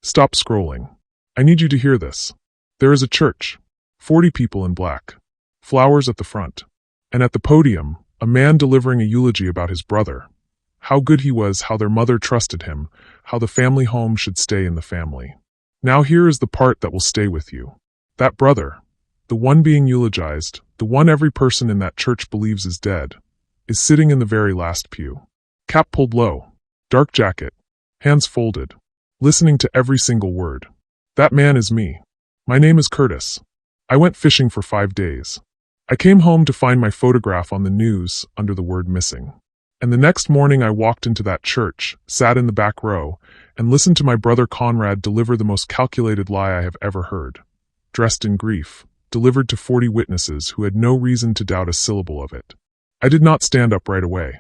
Stop scrolling. I need you to hear this. There is a church. 40 people in black. Flowers at the front. And at the podium, a man delivering a eulogy about his brother. How good he was, how their mother trusted him, how the family home should stay in the family. Now here is the part that will stay with you. That brother, the one being eulogized, the one every person in that church believes is dead, is sitting in the very last pew. Cap pulled low, dark jacket, hands folded, listening to every single word. That man is me. My name is Curtis. I went fishing for 5 days. I came home to find my photograph on the news under the word missing. And the next morning I walked into that church, sat in the back row, and listened to my brother Conrad deliver the most calculated lie I have ever heard. Dressed in grief, delivered to 40 witnesses who had no reason to doubt a syllable of it. I did not stand up right away.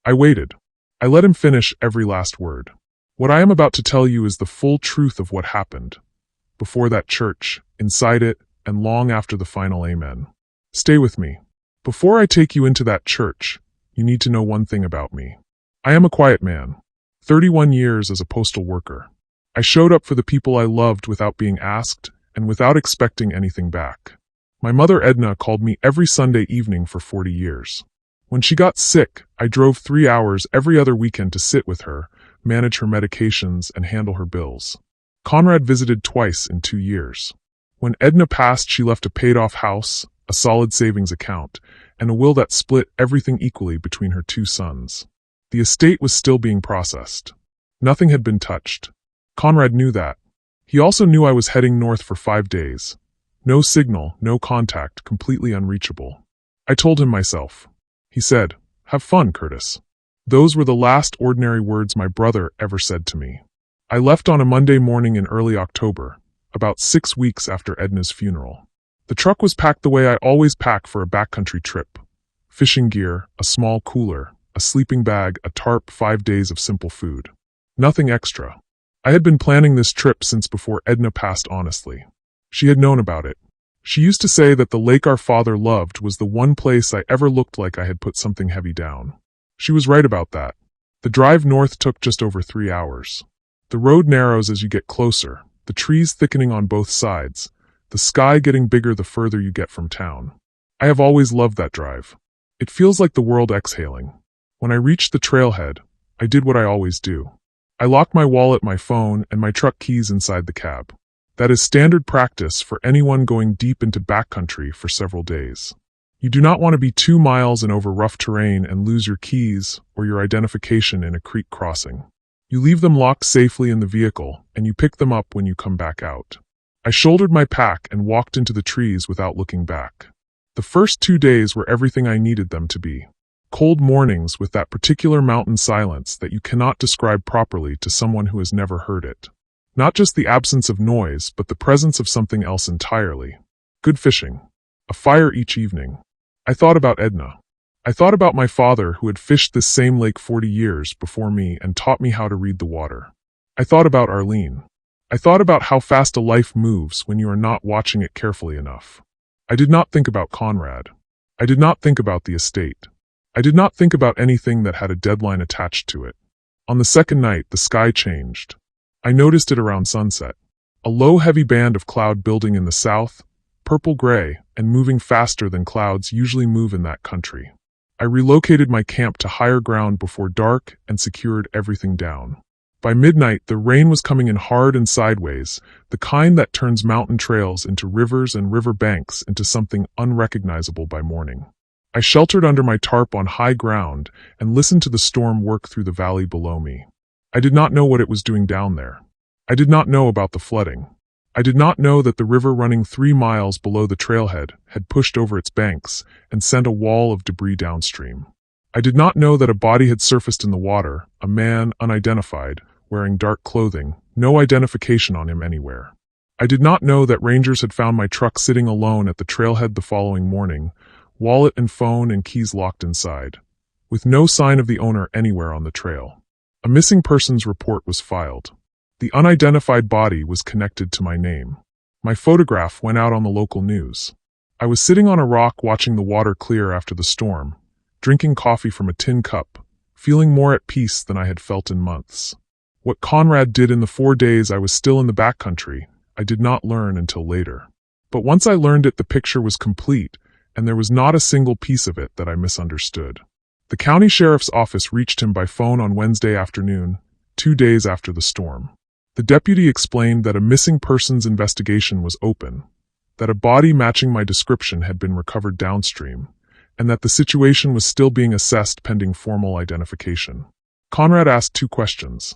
I waited. I let him finish every last word. What I am about to tell you is the full truth of what happened. Before that church, inside it, and long after the final amen. Stay with me. Before I take you into that church, you need to know one thing about me. I am a quiet man. 31 years as a postal worker. I showed up for the people I loved without being asked and without expecting anything back. My mother Edna called me every Sunday evening for 40 years. When she got sick, I drove 3 hours every other weekend to sit with her, manage her medications, and handle her bills. Conrad visited twice in 2 years. When Edna passed, she left a paid-off house, a solid savings account, and a will that split everything equally between her 2 sons. The estate was still being processed. Nothing had been touched. Conrad knew that. He also knew I was heading north for 5 days. No signal, no contact, completely unreachable. I told him myself. He said, "Have fun, Curtis." Those were the last ordinary words my brother ever said to me. I left on a Monday morning in early October, about 6 weeks after Edna's funeral. The truck was packed the way I always pack for a backcountry trip. Fishing gear, a small cooler, a sleeping bag, a tarp, 5 days of simple food. Nothing extra. I had been planning this trip since before Edna passed, honestly. She had known about it. She used to say that the lake our father loved was the one place I ever looked like I had put something heavy down. She was right about that. The drive north took just over 3 hours. The road narrows as you get closer, the trees thickening on both sides, the sky getting bigger the further you get from town. I have always loved that drive. It feels like the world exhaling. When I reached the trailhead, I did what I always do. I locked my wallet, my phone, and my truck keys inside the cab. That is standard practice for anyone going deep into backcountry for several days. You do not want to be 2 miles and over rough terrain and lose your keys or your identification in a creek crossing. You leave them locked safely in the vehicle, and you pick them up when you come back out. I shouldered my pack and walked into the trees without looking back. The first 2 days were everything I needed them to be. Cold mornings with that particular mountain silence that you cannot describe properly to someone who has never heard it. Not just the absence of noise, but the presence of something else entirely. Good fishing. A fire each evening. I thought about Edna. I thought about my father who had fished this same lake 40 years before me and taught me how to read the water. I thought about Arlene. I thought about how fast a life moves when you are not watching it carefully enough. I did not think about Conrad. I did not think about the estate. I did not think about anything that had a deadline attached to it. On the second night, the sky changed. I noticed it around sunset. A low, heavy band of cloud building in the south, purple-gray, and moving faster than clouds usually move in that country. I relocated my camp to higher ground before dark and secured everything down. By midnight, the rain was coming in hard and sideways, the kind that turns mountain trails into rivers and river banks into something unrecognizable by morning. I sheltered under my tarp on high ground and listened to the storm work through the valley below me. I did not know what it was doing down there. I did not know about the flooding. I did not know that the river running 3 miles below the trailhead had pushed over its banks and sent a wall of debris downstream. I did not know that a body had surfaced in the water, a man, unidentified, wearing dark clothing, no identification on him anywhere. I did not know that rangers had found my truck sitting alone at the trailhead the following morning, wallet and phone and keys locked inside, with no sign of the owner anywhere on the trail. A missing persons report was filed. The unidentified body was connected to my name. My photograph went out on the local news. I was sitting on a rock watching the water clear after the storm, drinking coffee from a tin cup, feeling more at peace than I had felt in months. What Conrad did in the 4 days I was still in the backcountry, I did not learn until later. But once I learned it, the picture was complete, and there was not a single piece of it that I misunderstood. The county sheriff's office reached him by phone on Wednesday afternoon, 2 days after the storm. The deputy explained that a missing persons investigation was open, that a body matching my description had been recovered downstream, and that the situation was still being assessed pending formal identification. Conrad asked 2 questions.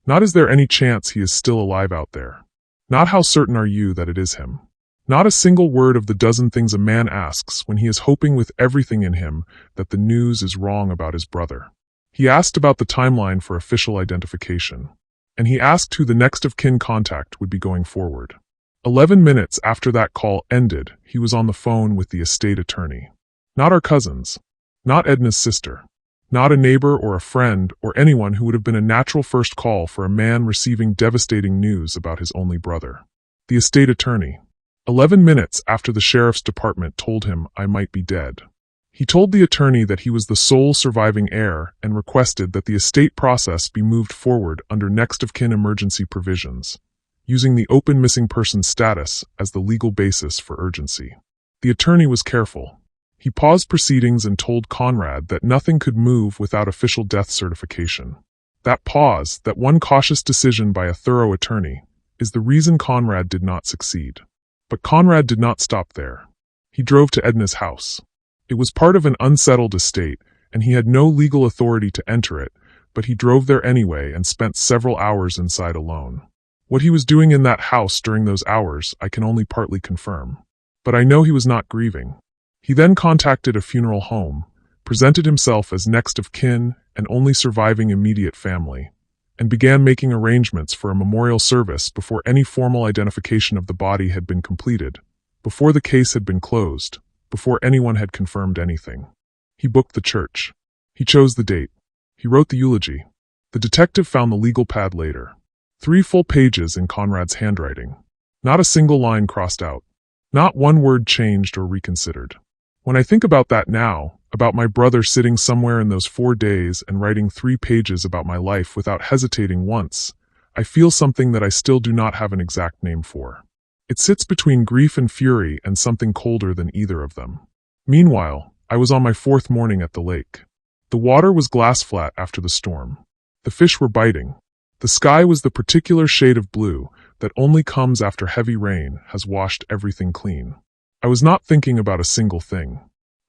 Not is there any chance he is still alive out there? Not how certain are you that it is him? Not a single word of the dozen things a man asks when he is hoping with everything in him that the news is wrong about his brother. He asked about the timeline for official identification, and he asked who the next of kin contact would be going forward. 11 minutes after that call ended, he was on the phone with the estate attorney. Not our cousins, not Edna's sister, not a neighbor or a friend or anyone who would have been a natural first call for a man receiving devastating news about his only brother. The estate attorney. 11 minutes after the sheriff's department told him I might be dead. He told the attorney that he was the sole surviving heir and requested that the estate process be moved forward under next of kin emergency provisions, using the open missing person status as the legal basis for urgency. The attorney was careful. He paused proceedings and told Conrad that nothing could move without official death certification. That pause, that one cautious decision by a thorough attorney, is the reason Conrad did not succeed. But Conrad did not stop there. He drove to Edna's house. It was part of an unsettled estate, and he had no legal authority to enter it, but he drove there anyway and spent several hours inside alone. What he was doing in that house during those hours I can only partly confirm. But I know he was not grieving. He then contacted a funeral home, presented himself as next of kin and only surviving immediate family, and began making arrangements for a memorial service before any formal identification of the body had been completed, before the case had been closed, before anyone had confirmed anything. He booked the church. He chose the date. He wrote the eulogy. The detective found the legal pad later. 3 full pages in Conrad's handwriting. Not a single line crossed out. Not one word changed or reconsidered. When I think about that now, about my brother sitting somewhere in those 4 days and writing 3 pages about my life without hesitating once, I feel something that I still do not have an exact name for. It sits between grief and fury and something colder than either of them. Meanwhile, I was on my 4th morning at the lake. The water was glass flat after the storm. The fish were biting. The sky was the particular shade of blue that only comes after heavy rain has washed everything clean. I was not thinking about a single thing.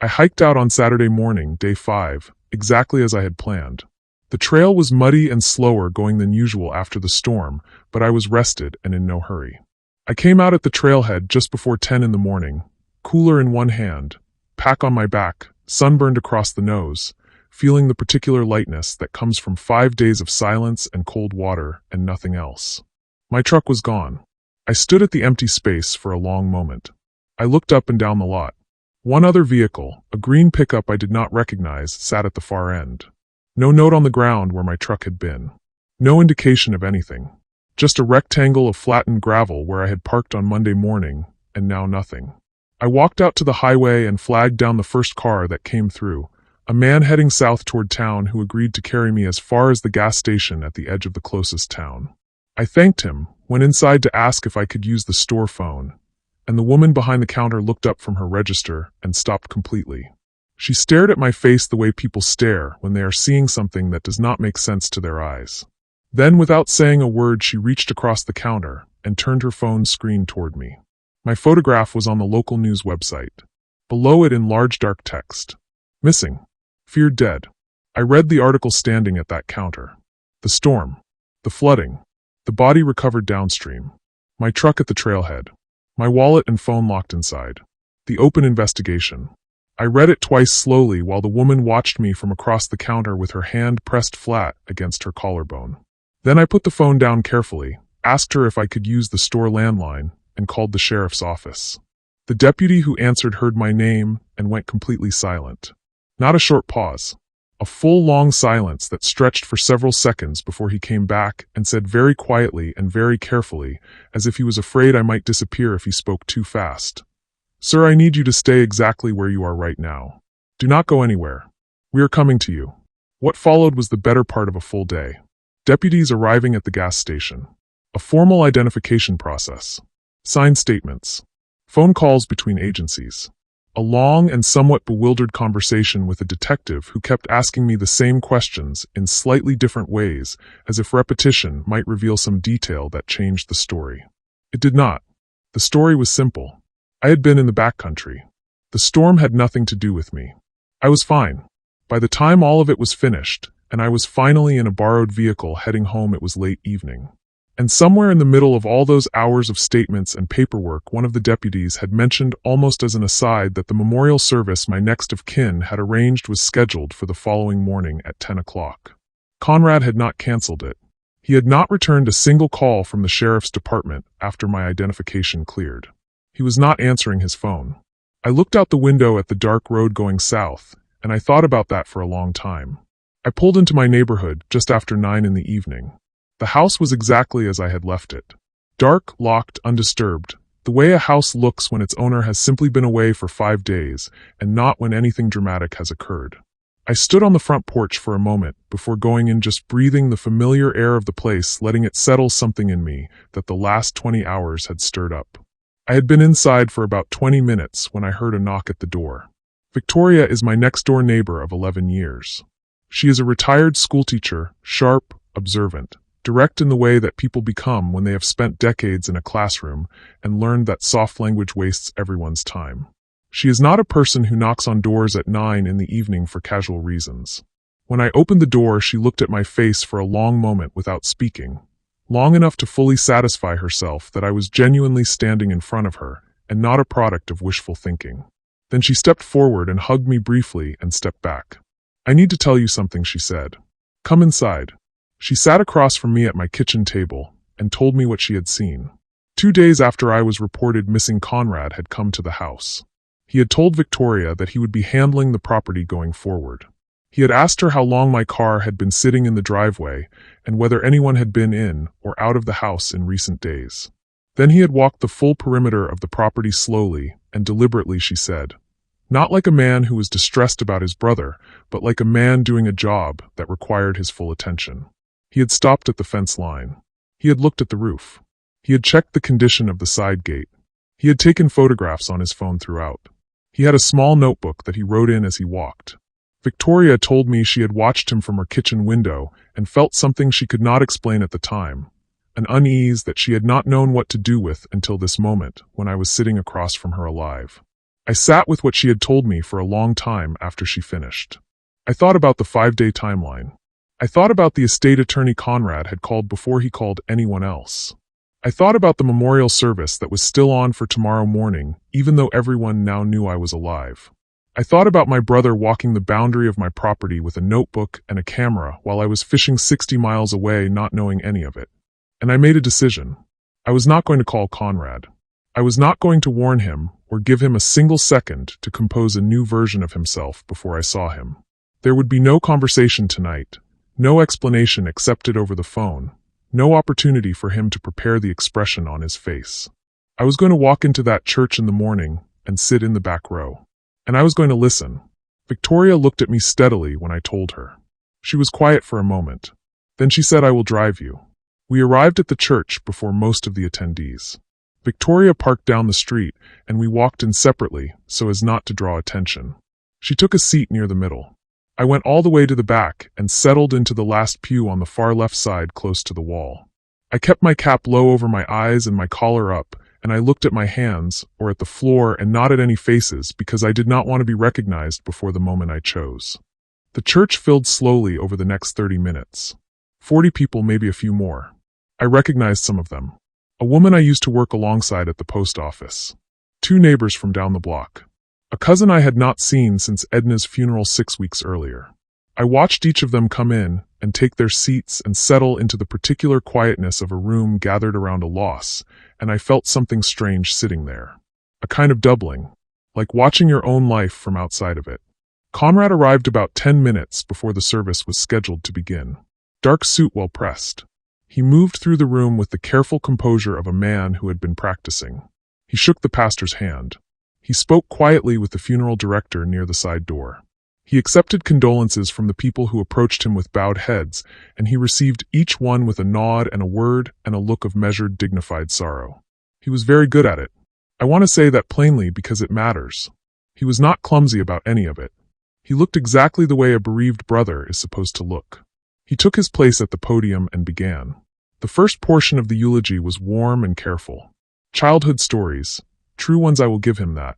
I hiked out on Saturday morning, day 5, exactly as I had planned. The trail was muddy and slower going than usual after the storm, but I was rested and in no hurry. I came out at the trailhead just before 10 in the morning, cooler in one hand, pack on my back, sunburned across the nose, feeling the particular lightness that comes from 5 days of silence and cold water and nothing else. My truck was gone. I stood at the empty space for a long moment. I looked up and down the lot. One other vehicle, a green pickup I did not recognize, sat at the far end. No note on the ground where my truck had been. No indication of anything. Just a rectangle of flattened gravel where I had parked on Monday morning, and now nothing. I walked out to the highway and flagged down the first car that came through, a man heading south toward town who agreed to carry me as far as the gas station at the edge of the closest town. I thanked him, went inside to ask if I could use the store phone, and the woman behind the counter looked up from her register and stopped completely. She stared at my face the way people stare when they are seeing something that does not make sense to their eyes. Then, without saying a word, she reached across the counter and turned her phone screen toward me. My photograph was on the local news website. Below it in large dark text. Missing. Feared dead. I read the article standing at that counter. The storm. The flooding. The body recovered downstream. My truck at the trailhead. My wallet and phone locked inside. The open investigation. I read it twice slowly while the woman watched me from across the counter with her hand pressed flat against her collarbone. Then I put the phone down carefully, asked her if I could use the store landline, and called the sheriff's office. The deputy who answered heard my name and went completely silent. Not a short pause. A full long silence that stretched for several seconds before he came back and said very quietly and very carefully, as if he was afraid I might disappear if he spoke too fast. "Sir, I need you to stay exactly where you are right now. Do not go anywhere. We are coming to you." What followed was the better part of a full day. Deputies arriving at the gas station. A formal identification process. Signed statements. Phone calls between agencies. A long and somewhat bewildered conversation with a detective who kept asking me the same questions in slightly different ways, as if repetition might reveal some detail that changed the story. It did not. The story was simple. I had been in the backcountry. The storm had nothing to do with me. I was fine. By the time all of it was finished, and I was finally in a borrowed vehicle heading home, it was late evening. And somewhere in the middle of all those hours of statements and paperwork, one of the deputies had mentioned almost as an aside that the memorial service my next of kin had arranged was scheduled for the following morning at 10 o'clock. Conrad had not canceled it. He had not returned a single call from the sheriff's department after my identification cleared. He was not answering his phone. I looked out the window at the dark road going south, and I thought about that for a long time. I pulled into my neighborhood just after 9 in the evening. The house was exactly as I had left it. Dark, locked, undisturbed, the way a house looks when its owner has simply been away for 5 days, and not when anything dramatic has occurred. I stood on the front porch for a moment before going in, just breathing the familiar air of the place, letting it settle something in me that the last 20 hours had stirred up. I had been inside for about 20 minutes when I heard a knock at the door. Victoria is my next-door neighbor of 11 years. She is a retired schoolteacher, sharp, observant, direct in the way that people become when they have spent decades in a classroom and learned that soft language wastes everyone's time. She is not a person who knocks on doors at 9 in the evening for casual reasons. When I opened the door, she looked at my face for a long moment without speaking, long enough to fully satisfy herself that I was genuinely standing in front of her and not a product of wishful thinking. Then she stepped forward and hugged me briefly and stepped back. "I need to tell you something," she said. "Come inside." She sat across from me at my kitchen table and told me what she had seen. 2 days after I was reported missing, Conrad had come to the house. He had told Victoria that he would be handling the property going forward. He had asked her how long my car had been sitting in the driveway and whether anyone had been in or out of the house in recent days. Then he had walked the full perimeter of the property slowly and deliberately, she said. Not like a man who was distressed about his brother, but like a man doing a job that required his full attention. He had stopped at the fence line. He had looked at the roof. He had checked the condition of the side gate. He had taken photographs on his phone throughout. He had a small notebook that he wrote in as he walked. Victoria told me she had watched him from her kitchen window and felt something she could not explain at the time, an unease that she had not known what to do with until this moment when I was sitting across from her alive. I sat with what she had told me for a long time after she finished. I thought about the 5-day timeline. I thought about the estate attorney Conrad had called before he called anyone else. I thought about the memorial service that was still on for tomorrow morning, even though everyone now knew I was alive. I thought about my brother walking the boundary of my property with a notebook and a camera while I was fishing 60 miles away, not knowing any of it. And I made a decision. I was not going to call Conrad. I was not going to warn him or give him a single second to compose a new version of himself before I saw him. There would be no conversation tonight, no explanation accepted over the phone, no opportunity for him to prepare the expression on his face. I was going to walk into that church in the morning and sit in the back row. And I was going to listen. Victoria looked at me steadily when I told her. She was quiet for a moment. Then she said, "I will drive you." We arrived at the church before most of the attendees. Victoria parked down the street, and we walked in separately so as not to draw attention. She took a seat near the middle. I went all the way to the back and settled into the last pew on the far left side close to the wall. I kept my cap low over my eyes and my collar up, and I looked at my hands, or at the floor, and not at any faces because I did not want to be recognized before the moment I chose. The church filled slowly over the next 30 minutes. 40 people, maybe a few more. I recognized some of them. A woman I used to work alongside at the post office. 2 neighbors from down the block. A cousin I had not seen since Edna's funeral 6 weeks earlier. I watched each of them come in and take their seats and settle into the particular quietness of a room gathered around a loss, and I felt something strange sitting there. A kind of doubling, like watching your own life from outside of it. Conrad arrived about 10 minutes before the service was scheduled to begin. Dark suit, well pressed. He moved through the room with the careful composure of a man who had been practicing. He shook the pastor's hand. He spoke quietly with the funeral director near the side door. He accepted condolences from the people who approached him with bowed heads, and he received each one with a nod and a word and a look of measured, dignified sorrow. He was very good at it. I want to say that plainly because it matters. He was not clumsy about any of it. He looked exactly the way a bereaved brother is supposed to look. He took his place at the podium and began. The first portion of the eulogy was warm and careful. Childhood stories, true ones, I will give him that.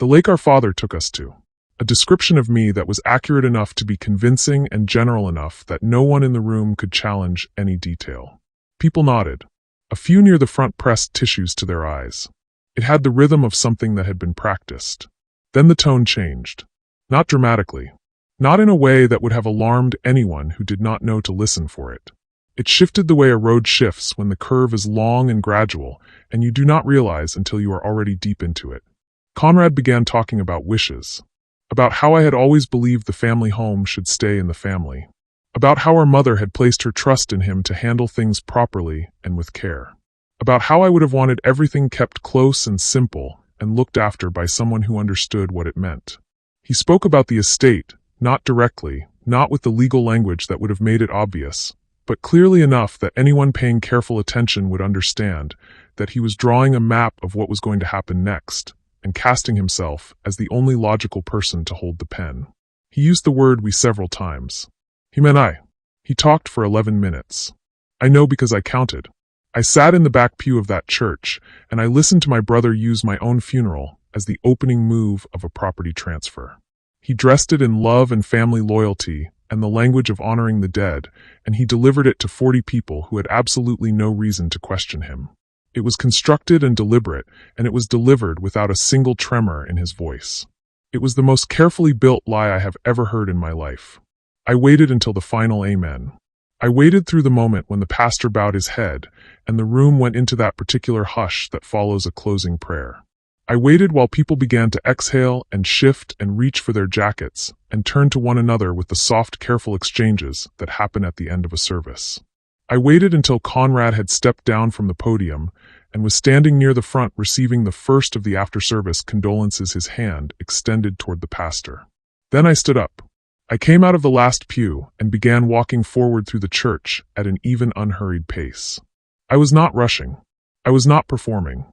The lake our father took us to. A description of me that was accurate enough to be convincing and general enough that no one in the room could challenge any detail. People nodded. A few near the front pressed tissues to their eyes. It had the rhythm of something that had been practiced. Then the tone changed. Not dramatically. Not in a way that would have alarmed anyone who did not know to listen for it. It shifted the way a road shifts when the curve is long and gradual, and you do not realize until you are already deep into it. Conrad began talking about wishes. About how I had always believed the family home should stay in the family. About how our mother had placed her trust in him to handle things properly and with care. About how I would have wanted everything kept close and simple and looked after by someone who understood what it meant. He spoke about the estate, not directly, not with the legal language that would have made it obvious, but clearly enough that anyone paying careful attention would understand that he was drawing a map of what was going to happen next, and casting himself as the only logical person to hold the pen. He used the word we several times. He meant I. He talked for 11 minutes. I know because I counted. I sat in the back pew of that church, and I listened to my brother use my own funeral as the opening move of a property transfer. He dressed it in love and family loyalty and the language of honoring the dead, and he delivered it to 40 people who had absolutely no reason to question him. It was constructed and deliberate, and it was delivered without a single tremor in his voice. It was the most carefully built lie I have ever heard in my life. I waited until the final amen. I waited through the moment when the pastor bowed his head, and the room went into that particular hush that follows a closing prayer. I waited while people began to exhale and shift and reach for their jackets, and turn to one another with the soft, careful exchanges that happen at the end of a service. I waited until Conrad had stepped down from the podium and was standing near the front receiving the first of the after-service condolences, his hand extended toward the pastor. Then I stood up. I came out of the last pew and began walking forward through the church at an even, unhurried pace. I was not rushing. I was not performing.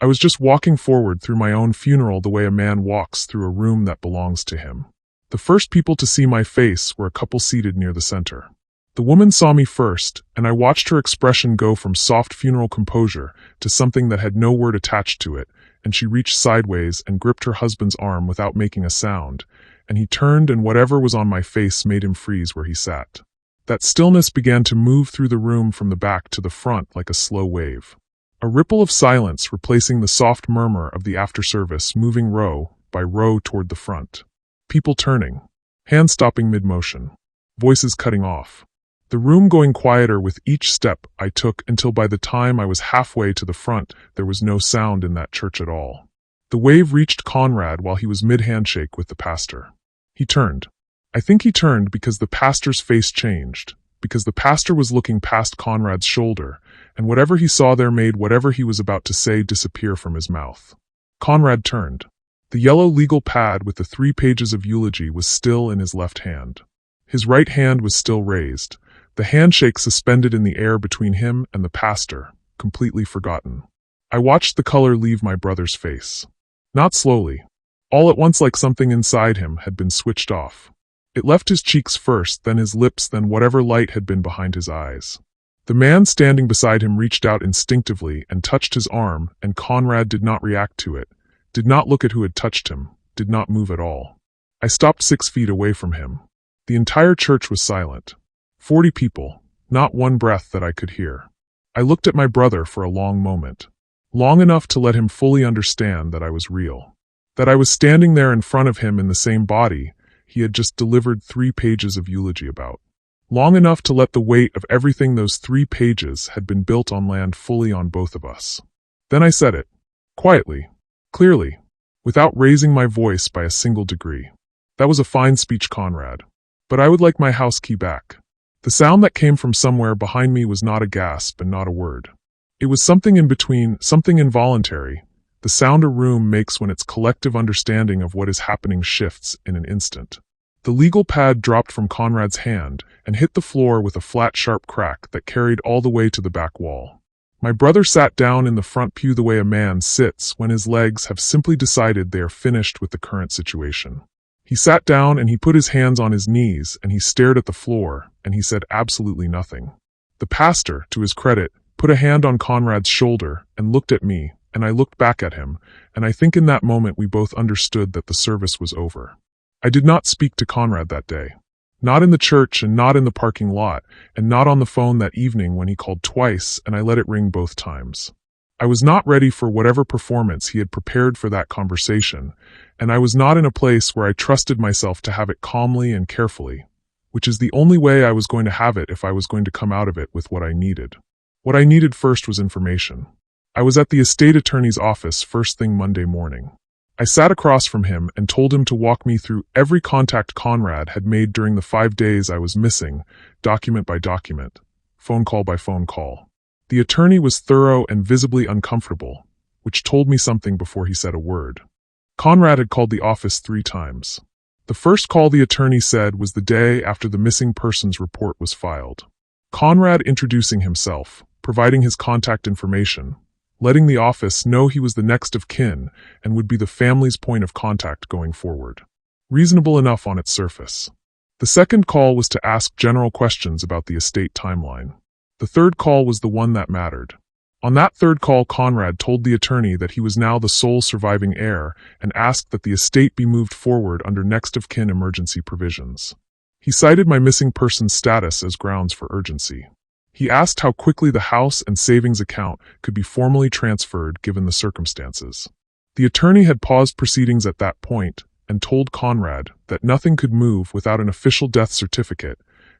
I was just walking forward through my own funeral the way a man walks through a room that belongs to him. The first people to see my face were a couple seated near the center. The woman saw me first, and I watched her expression go from soft funeral composure to something that had no word attached to it, and she reached sideways and gripped her husband's arm without making a sound, and he turned, and whatever was on my face made him freeze where he sat. That stillness began to move through the room from the back to the front like a slow wave. A ripple of silence replacing the soft murmur of the after-service, moving row by row toward the front. People turning, hands stopping mid-motion, voices cutting off. The room going quieter with each step I took until by the time I was halfway to the front, there was no sound in that church at all. The wave reached Conrad while he was mid-handshake with the pastor. He turned. I think he turned because the pastor's face changed, because the pastor was looking past Conrad's shoulder, and whatever he saw there made whatever he was about to say disappear from his mouth. Conrad turned. The yellow legal pad with the 3 pages of eulogy was still in his left hand. His right hand was still raised, the handshake suspended in the air between him and the pastor, completely forgotten. I watched the color leave my brother's face. Not slowly. All at once, like something inside him had been switched off. It left his cheeks first, then his lips, then whatever light had been behind his eyes. The man standing beside him reached out instinctively and touched his arm, and Conrad did not react to it, did not look at who had touched him, did not move at all. I stopped 6 feet away from him. The entire church was silent. 40 people, not one breath that I could hear. I looked at my brother for a long moment. Long enough to let him fully understand that I was real. That I was standing there in front of him in the same body he had just delivered 3 pages of eulogy about. Long enough to let the weight of everything those 3 pages had been built on land fully on both of us. Then I said it. Quietly. Clearly. Without raising my voice by a single degree. That was a fine speech, Conrad. But I would like my house key back. The sound that came from somewhere behind me was not a gasp and not a word. It was something in between, something involuntary, the sound a room makes when its collective understanding of what is happening shifts in an instant. The legal pad dropped from Conrad's hand and hit the floor with a flat, sharp crack that carried all the way to the back wall. My brother sat down in the front pew the way a man sits when his legs have simply decided they are finished with the current situation. He sat down and he put his hands on his knees and he stared at the floor and he said absolutely nothing. The pastor, to his credit, put a hand on Conrad's shoulder and looked at me, and I looked back at him, and I think in that moment we both understood that the service was over. I did not speak to Conrad that day. Not in the church and not in the parking lot, and not on the phone that evening when he called twice and I let it ring both times. I was not ready for whatever performance he had prepared for that conversation, and I was not in a place where I trusted myself to have it calmly and carefully, which is the only way I was going to have it if I was going to come out of it with what I needed. What I needed first was information. I was at the estate attorney's office first thing Monday morning. I sat across from him and told him to walk me through every contact Conrad had made during the 5 days I was missing, document by document, phone call by phone call. The attorney was thorough and visibly uncomfortable, which told me something before he said a word. Conrad had called the office 3 times. The first call the attorney said was the day after the missing persons report was filed. Conrad introducing himself, providing his contact information, letting the office know he was the next of kin and would be the family's point of contact going forward. Reasonable enough on its surface. The second call was to ask general questions about the estate timeline. The third call was the one that mattered. On that third call, Conrad told the attorney that he was now the sole surviving heir and asked that the estate be moved forward under next of kin emergency provisions. He cited my missing person status as grounds for urgency. He asked how quickly the house and savings account could be formally transferred given the circumstances. The attorney had paused proceedings at that point and told Conrad that nothing could move without an official death certificate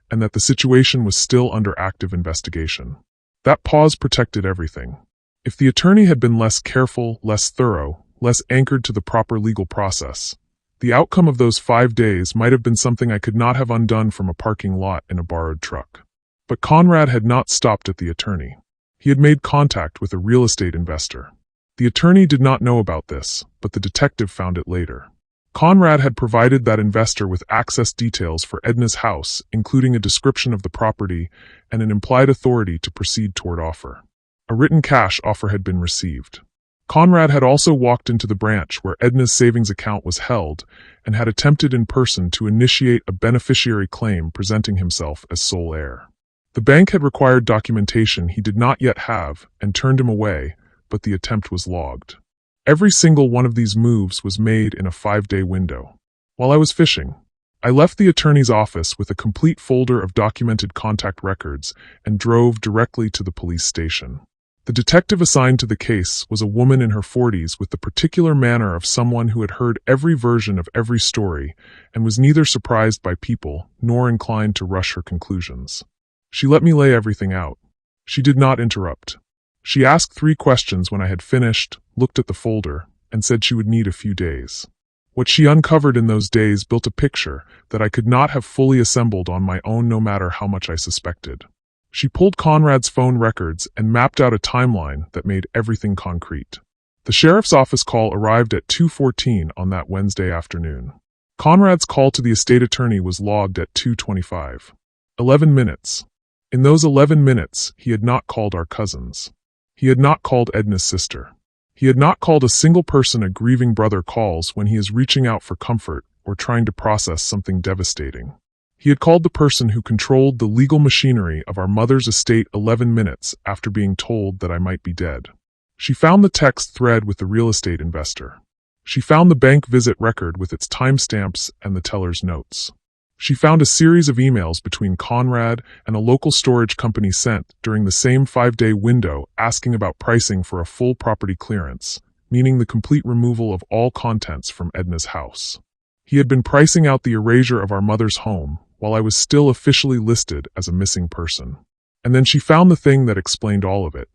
and that the situation was still under active investigation. That pause protected everything. If the attorney had been less careful, less thorough, less anchored to the proper legal process, the outcome of those 5 days might have been something I could not have undone from a parking lot in a borrowed truck. But Conrad had not stopped at the attorney. He had made contact with a real estate investor. The attorney did not know about this, but the detective found it later. Conrad had provided that investor with access details for Edna's house, including a description of the property and an implied authority to proceed toward offer. A written cash offer had been received. Conrad had also walked into the branch where Edna's savings account was held and had attempted in person to initiate a beneficiary claim presenting himself as sole heir. The bank had required documentation he did not yet have and turned him away, but the attempt was logged. Every single one of these moves was made in a 5-day window. While I was fishing, I left the attorney's office with a complete folder of documented contact records and drove directly to the police station. The detective assigned to the case was a woman in her 40s with the particular manner of someone who had heard every version of every story and was neither surprised by people nor inclined to rush her conclusions. She let me lay everything out. She did not interrupt. She asked 3 questions when I had finished, looked at the folder, and said she would need a few days. What she uncovered in those days built a picture that I could not have fully assembled on my own no matter how much I suspected. She pulled Conrad's phone records and mapped out a timeline that made everything concrete. The sheriff's office call arrived at 2:14 on that Wednesday afternoon. Conrad's call to the estate attorney was logged at 2:25. 11 minutes. In those 11 minutes, he had not called our cousins. He had not called Edna's sister. He had not called a single person a grieving brother calls when he is reaching out for comfort or trying to process something devastating. He had called the person who controlled the legal machinery of our mother's estate 11 minutes after being told that I might be dead. She found the text thread with the real estate investor. She found the bank visit record with its timestamps and the teller's notes. She found a series of emails between Conrad and a local storage company sent during the same 5-day window asking about pricing for a full property clearance, meaning the complete removal of all contents from Edna's house. He had been pricing out the erasure of our mother's home while I was still officially listed as a missing person. And then she found the thing that explained all of it.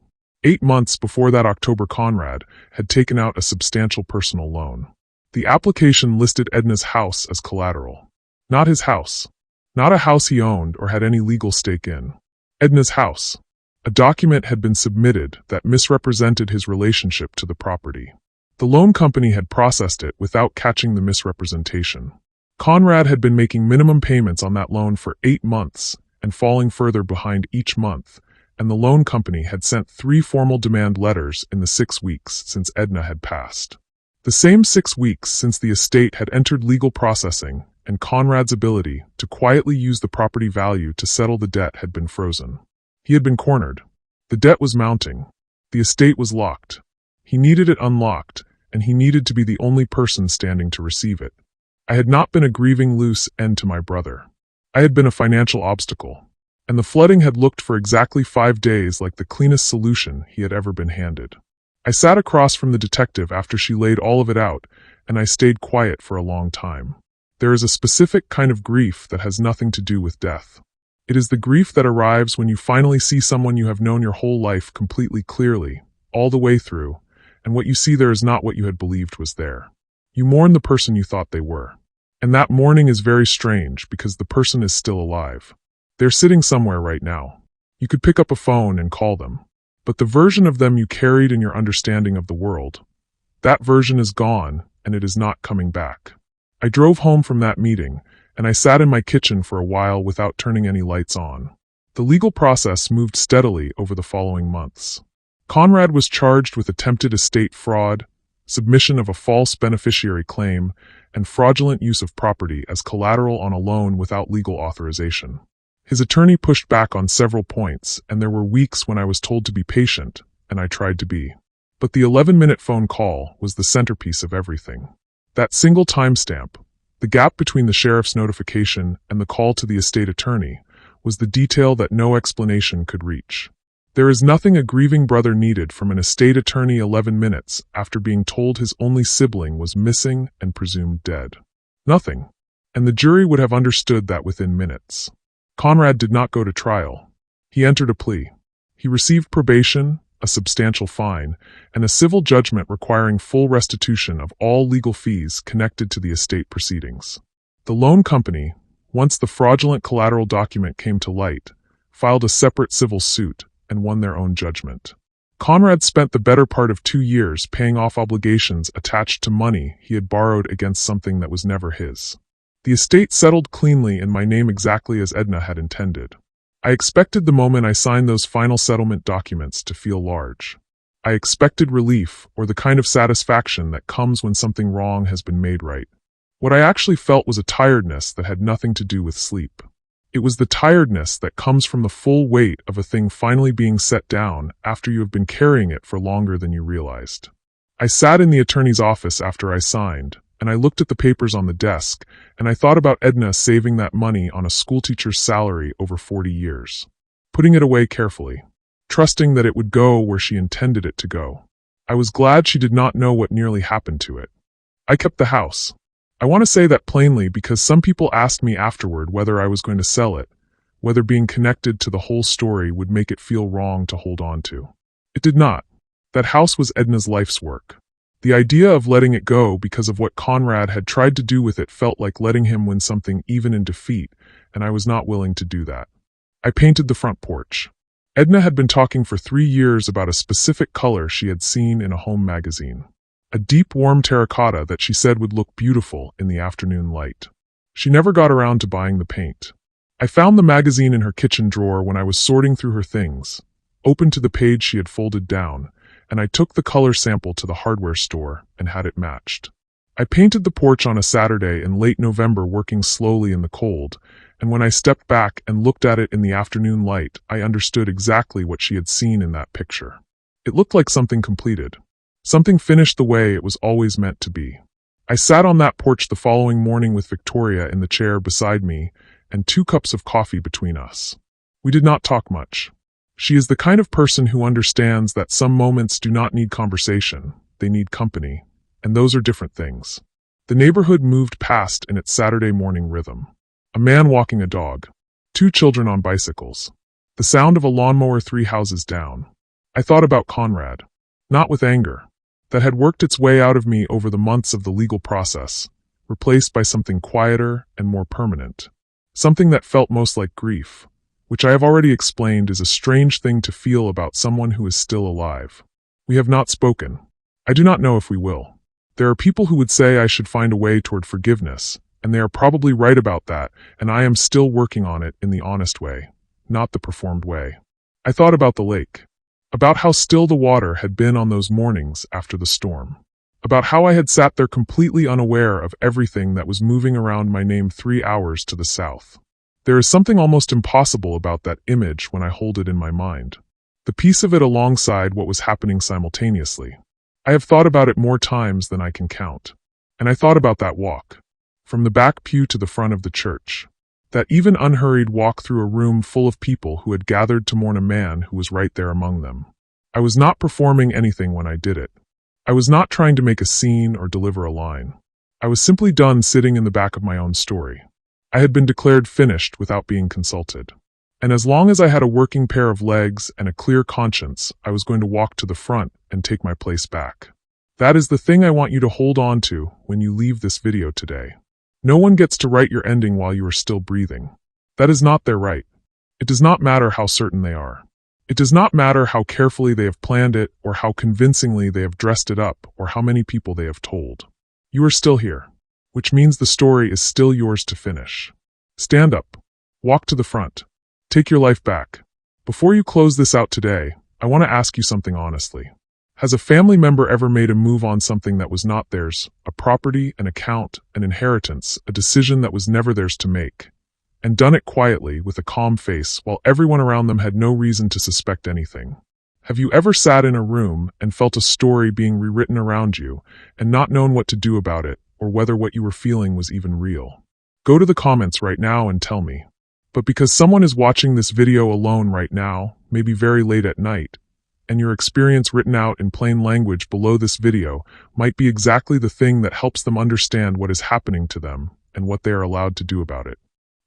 8 months before that October, Conrad had taken out a substantial personal loan. The application listed Edna's house as collateral. Not his house. Not a house he owned or had any legal stake in. Edna's house. A document had been submitted that misrepresented his relationship to the property. The loan company had processed it without catching the misrepresentation. Conrad had been making minimum payments on that loan for 8 months and falling further behind each month, and the loan company had sent 3 formal demand letters in the 6 weeks since Edna had passed. The same 6 weeks since the estate had entered legal processing, and Conrad's ability to quietly use the property value to settle the debt had been frozen. He had been cornered. The debt was mounting. The estate was locked. He needed it unlocked, and he needed to be the only person standing to receive it. I had not been a grieving loose end to my brother. I had been a financial obstacle, and the flooding had looked for exactly 5 days like the cleanest solution he had ever been handed. I sat across from the detective after she laid all of it out, and I stayed quiet for a long time. There is a specific kind of grief that has nothing to do with death. It is the grief that arrives when you finally see someone you have known your whole life completely clearly, all the way through, and what you see there is not what you had believed was there. You mourn the person you thought they were. And that mourning is very strange because the person is still alive. They're sitting somewhere right now. You could pick up a phone and call them. But the version of them you carried in your understanding of the world, that version is gone and it is not coming back. I drove home from that meeting, and I sat in my kitchen for a while without turning any lights on. The legal process moved steadily over the following months. Conrad was charged with attempted estate fraud, submission of a false beneficiary claim, and fraudulent use of property as collateral on a loan without legal authorization. His attorney pushed back on several points, and there were weeks when I was told to be patient, and I tried to be. But the 11-minute phone call was the centerpiece of everything. That single timestamp, the gap between the sheriff's notification and the call to the estate attorney, was the detail that no explanation could reach. There is nothing a grieving brother needed from an estate attorney 11 minutes after being told his only sibling was missing and presumed dead. Nothing. And the jury would have understood that within minutes. Conrad did not go to trial. He entered a plea. He received probation, a substantial fine, and a civil judgment requiring full restitution of all legal fees connected to the estate proceedings. The loan company, once the fraudulent collateral document came to light, filed a separate civil suit and won their own judgment. Conrad spent the better part of 2 years paying off obligations attached to money he had borrowed against something that was never his. The estate settled cleanly in my name exactly as Edna had intended. I expected the moment I signed those final settlement documents to feel large. I expected relief, or the kind of satisfaction that comes when something wrong has been made right. What I actually felt was a tiredness that had nothing to do with sleep. It was the tiredness that comes from the full weight of a thing finally being set down after you have been carrying it for longer than you realized. I sat in the attorney's office after I signed, and I looked at the papers on the desk, and I thought about Edna saving that money on a schoolteacher's salary over 40 years. Putting it away carefully, trusting that it would go where she intended it to go. I was glad she did not know what nearly happened to it. I kept the house. I want to say that plainly because some people asked me afterward whether I was going to sell it, whether being connected to the whole story would make it feel wrong to hold on to. It did not. That house was Edna's life's work. The idea of letting it go because of what Conrad had tried to do with it felt like letting him win something even in defeat, and I was not willing to do that. I painted the front porch. Edna had been talking for 3 years about a specific color she had seen in a home magazine. A deep warm terracotta that she said would look beautiful in the afternoon light. She never got around to buying the paint. I found the magazine in her kitchen drawer when I was sorting through her things, opened to the page she had folded down, and I took the color sample to the hardware store and had it matched. I painted the porch on a Saturday in late November working slowly in the cold, and when I stepped back and looked at it in the afternoon light, I understood exactly what she had seen in that picture. It looked like something completed. Something finished the way it was always meant to be. I sat on that porch the following morning with Victoria in the chair beside me and 2 cups of coffee between us. We did not talk much. She is the kind of person who understands that some moments do not need conversation, they need company, and those are different things. The neighborhood moved past in its Saturday morning rhythm. A man walking a dog. 2 children on bicycles. The sound of a lawnmower 3 houses down. I thought about Conrad. Not with anger. That had worked its way out of me over the months of the legal process, replaced by something quieter and more permanent. Something that felt most like grief, which I have already explained is a strange thing to feel about someone who is still alive. We have not spoken. I do not know if we will. There are people who would say I should find a way toward forgiveness, and they are probably right about that, and I am still working on it in the honest way, not the performed way. I thought about the lake, about how still the water had been on those mornings after the storm, about how I had sat there completely unaware of everything that was moving around my name 3 hours to the south. There is something almost impossible about that image when I hold it in my mind. The piece of it alongside what was happening simultaneously. I have thought about it more times than I can count. And I thought about that walk, from the back pew to the front of the church. That even unhurried walk through a room full of people who had gathered to mourn a man who was right there among them. I was not performing anything when I did it. I was not trying to make a scene or deliver a line. I was simply done sitting in the back of my own story. I had been declared finished without being consulted. And as long as I had a working pair of legs and a clear conscience, I was going to walk to the front and take my place back. That is the thing I want you to hold on to when you leave this video today. No one gets to write your ending while you are still breathing. That is not their right. It does not matter how certain they are. It does not matter how carefully they have planned it or how convincingly they have dressed it up or how many people they have told. You are still here, which means the story is still yours to finish. Stand up. Walk to the front. Take your life back. Before you close this out today, I want to ask you something honestly. Has a family member ever made a move on something that was not theirs, a property, an account, an inheritance, a decision that was never theirs to make, and done it quietly with a calm face while everyone around them had no reason to suspect anything? Have you ever sat in a room and felt a story being rewritten around you and not known what to do about it or whether what you were feeling was even real? Go to the comments right now and tell me. But because someone is watching this video alone right now, maybe very late at night, and your experience written out in plain language below this video might be exactly the thing that helps them understand what is happening to them and what they are allowed to do about it.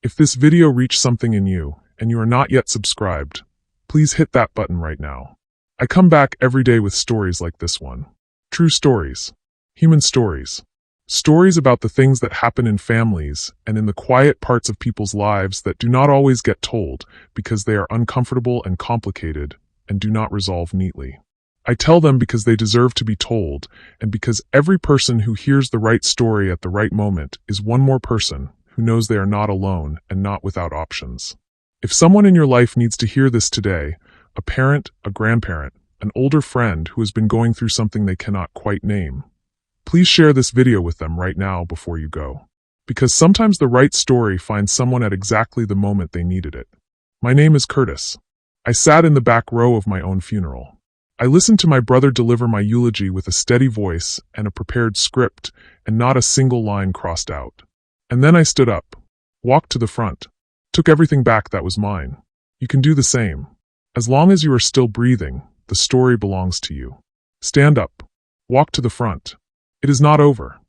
If this video reached something in you, and you are not yet subscribed, please hit that button right now. I come back every day with stories like this one. True stories. Human stories. Stories about the things that happen in families and in the quiet parts of people's lives that do not always get told because they are uncomfortable and complicated and do not resolve neatly. I tell them because they deserve to be told, and because every person who hears the right story at the right moment is one more person who knows they are not alone and not without options. If someone in your life needs to hear this today, a parent, a grandparent, an older friend who has been going through something they cannot quite name, please share this video with them right now before you go. Because sometimes the right story finds someone at exactly the moment they needed it. My name is Curtis. I sat in the back row of my own funeral. I listened to my brother deliver my eulogy with a steady voice and a prepared script, and not a single line crossed out. And then I stood up, walked to the front, took everything back that was mine. You can do the same. As long as you are still breathing, the story belongs to you. Stand up. Walk to the front. It is not over.